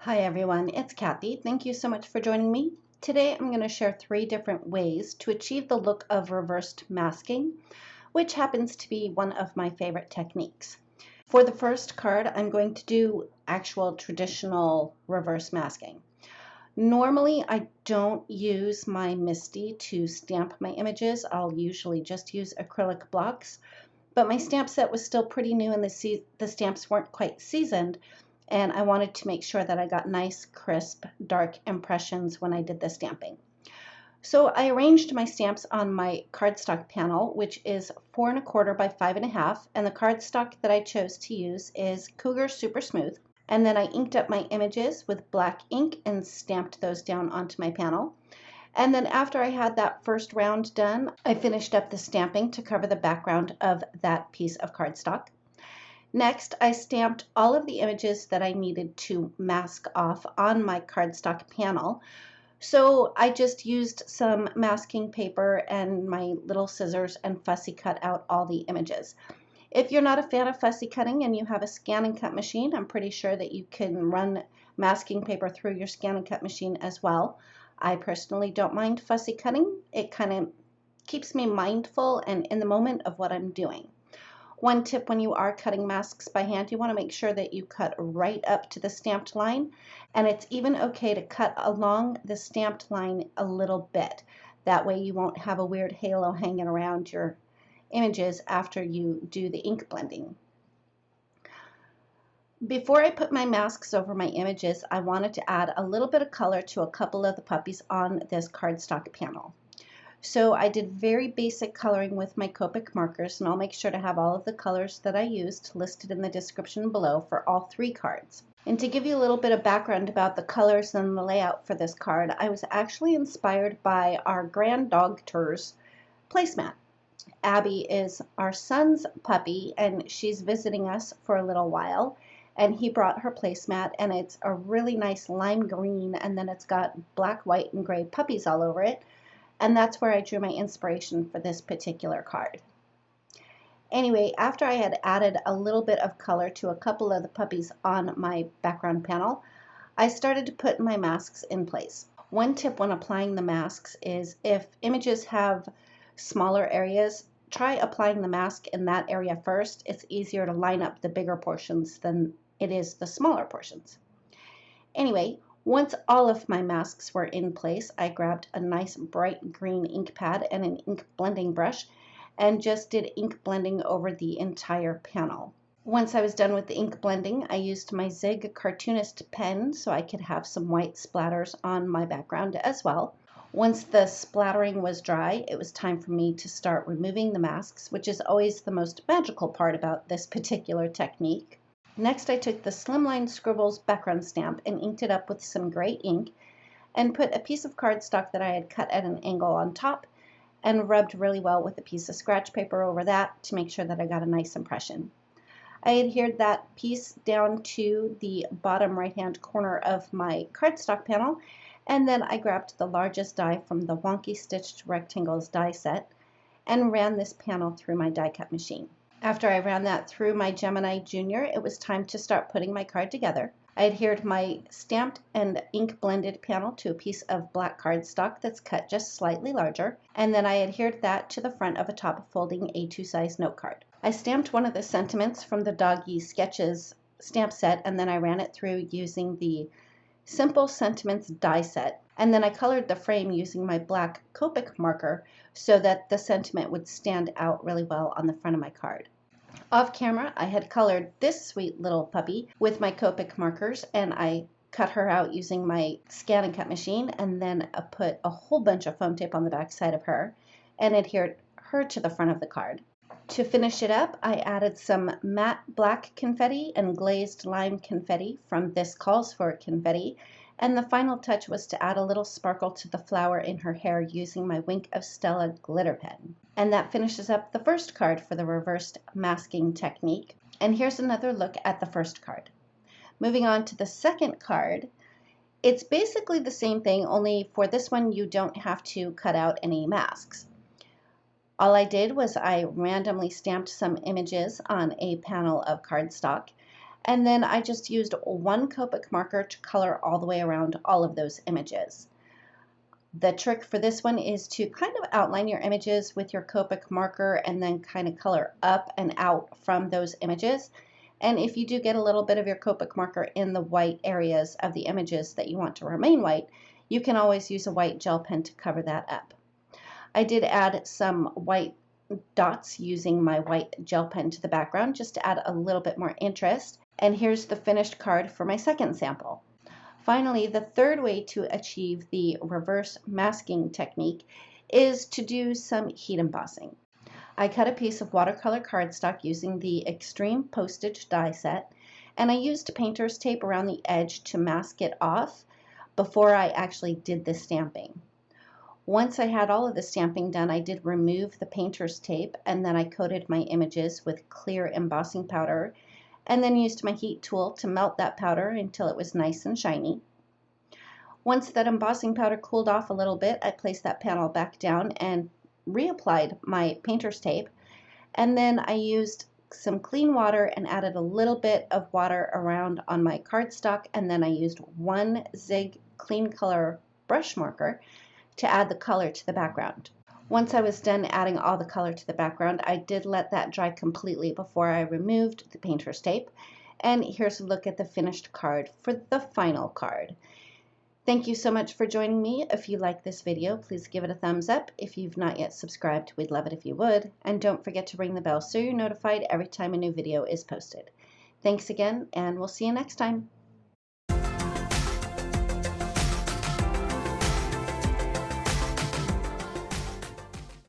Hi everyone, it's Kathy. Thank you so much for joining me. Today I'm going to share 3 different ways to achieve the look of reversed masking, which happens to be one of my favorite techniques. For the first card, I'm going to do actual traditional reverse masking. Normally I don't use my MISTI to stamp my images. I'll usually just use acrylic blocks, but my stamp set was still pretty new and the stamps weren't quite seasoned. And I wanted to make sure that I got nice, crisp, dark impressions when I did the stamping. So I arranged my stamps on my cardstock panel, which is 4 1/4 by 5 1/2, and the cardstock that I chose to use is Cougar Super Smooth. And then I inked up my images with black ink and stamped those down onto my panel. And then after I had that first round done, I finished up the stamping to cover the background of that piece of cardstock. Next, I stamped all of the images that I needed to mask off on my cardstock panel. So I just used some masking paper and my little scissors and fussy cut out all the images. If you're not a fan of fussy cutting and you have a scan and cut machine, I'm pretty sure that you can run masking paper through your scan and cut machine as well. I personally don't mind fussy cutting. It kind of keeps me mindful and in the moment of what I'm doing. One tip when you are cutting masks by hand, you want to make sure that you cut right up to the stamped line, and it's even okay to cut along the stamped line a little bit. That way you won't have a weird halo hanging around your images after you do the ink blending. Before I put my masks over my images, I wanted to add a little bit of color to a couple of the puppies on this cardstock panel. So I did very basic coloring with my Copic markers, and I'll make sure to have all of the colors that I used listed in the description below for all 3 cards. And to give you a little bit of background about the colors and the layout for this card, I was actually inspired by our grand dog tour's placemat. Abby is our son's puppy, and she's visiting us for a little while, and he brought her placemat, and it's a really nice lime green, and then it's got black, white, and gray puppies all over it. And that's where I drew my inspiration for this particular card. Anyway, after I had added a little bit of color to a couple of the puppies on my background panel, I started to put my masks in place. One tip when applying the masks is if images have smaller areas, try applying the mask in that area first. It's easier to line up the bigger portions than it is the smaller portions. Anyway, once all of my masks were in place, I grabbed a nice bright green ink pad and an ink blending brush and just did ink blending over the entire panel. Once I was done with the ink blending, I used my Zig Cartoonist pen so I could have some white splatters on my background as well. Once the splattering was dry, it was time for me to start removing the masks, which is always the most magical part about this particular technique. Next, I took the Slimline Scribbles background stamp and inked it up with some gray ink and put a piece of cardstock that I had cut at an angle on top and rubbed really well with a piece of scratch paper over that to make sure that I got a nice impression. I adhered that piece down to the bottom right-hand corner of my cardstock panel, and then I grabbed the largest die from the Wonky Stitched Rectangles die set and ran this panel through my die cut machine. After I ran that through my Gemini Junior, it was time to start putting my card together. I adhered my stamped and ink blended panel to a piece of black cardstock that's cut just slightly larger, and then I adhered that to the front of a top folding A2 size note card. I stamped one of the sentiments from the Doggy Sketches stamp set, and then I ran it through using the Simple Sentiments die set, and then I colored the frame using my black Copic marker so that the sentiment would stand out really well on the front of my card. Off camera, I had colored this sweet little puppy with my Copic markers, and I cut her out using my scan and cut machine, and then I put a whole bunch of foam tape on the back side of her and adhered her to the front of the card. To finish it up, I added some matte black confetti and glazed lime confetti from This Calls For Confetti, and the final touch was to add a little sparkle to the flower in her hair using my Wink of Stella glitter pen. And that finishes up the first card for the reversed masking technique. And here's another look at the first card. Moving on to the second card, it's basically the same thing, only for this one you don't have to cut out any masks. All I did was I randomly stamped some images on a panel of cardstock, And then I just used one Copic marker to color all the way around all of those images. The trick for this one is to kind of outline your images with your Copic marker and then kind of color up and out from those images. And if you do get a little bit of your Copic marker in the white areas of the images that you want to remain white, you can always use a white gel pen to cover that up. I did add some white dots using my white gel pen to the background just to add a little bit more interest. And here's the finished card for my second sample. Finally, the third way to achieve the reverse masking technique is to do some heat embossing. I cut a piece of watercolor cardstock using the Extreme Postage die set, and I used painter's tape around the edge to mask it off before I actually did the stamping. Once I had all of the stamping done, I did remove the painter's tape, and then I coated my images with clear embossing powder and then used my heat tool to melt that powder until it was nice and shiny. Once that embossing powder cooled off a little bit, I placed that panel back down and reapplied my painter's tape, and then I used some clean water and added a little bit of water around on my cardstock, and then I used one Zig clean color brush marker to add the color to the background. Once I was done adding all the color to the background, I did let that dry completely before I removed the painter's tape. And here's a look at the finished card for the final card. Thank you so much for joining me. If you like this video, please give it a thumbs up. If you've not yet subscribed, we'd love it if you would. And don't forget to ring the bell so you're notified every time a new video is posted. Thanks again, and we'll see you next time.